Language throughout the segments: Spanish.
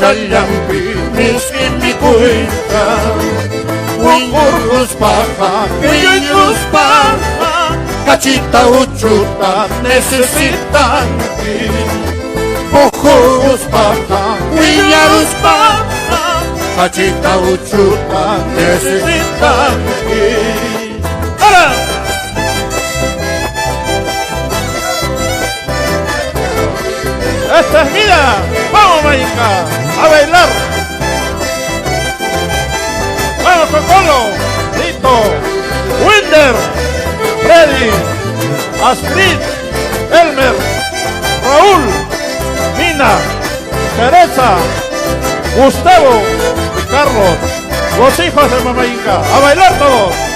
challampi miskin mikuyta Winkurkus paja, piñus paja Cachita uchuta necesitan Ojos paja, piñarus paja Cachita uchuta necesitan ¡Hola! ¡Esta es vida! ¡Vamos, Mayinga! ¡A bailar! ¡Vamos, Cocolo! ¡Lito! ¡Winder! ¡Freddy! ¡Astrid! ¡Elmer! ¡Raúl! ¡Mina! ¡Teresa! ¡Gustavo! y Carlos! ¡Los hijos de Mamayinga! ¡A bailar todos!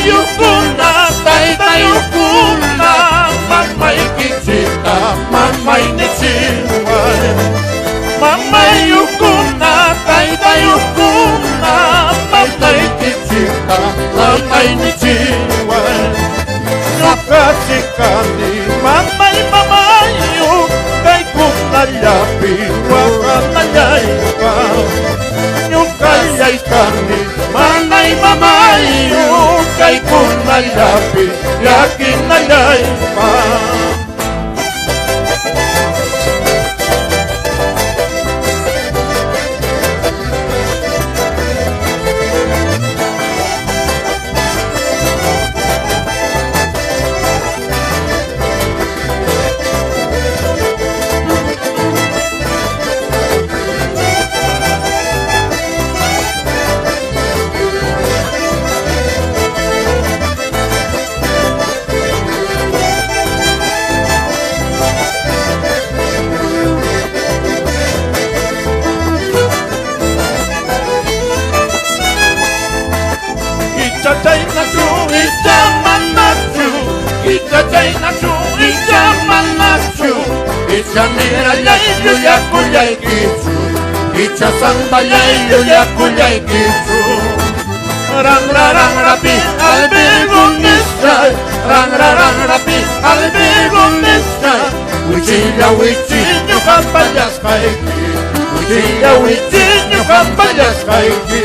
Yukuna, taita yukuna, mama ikichita, mama inichiwa. Mama yukuna, taita yukuna, mama ikichita, mama inichiwa. Nakachikani, mama yu, kaikuna yapi, wakana yaipa. Nyukayaikani, mana yu. Kay kunalapi, yakin na yaipa Ichanera yayu yakuyay kichu Icha samba yayu yakuyay kichu Rang rang rapi albegon nisay Rang rang rapi albegon nisay Wichilla wichinyo kampayas kaiki Wichilla wichinyo kampayas kaiki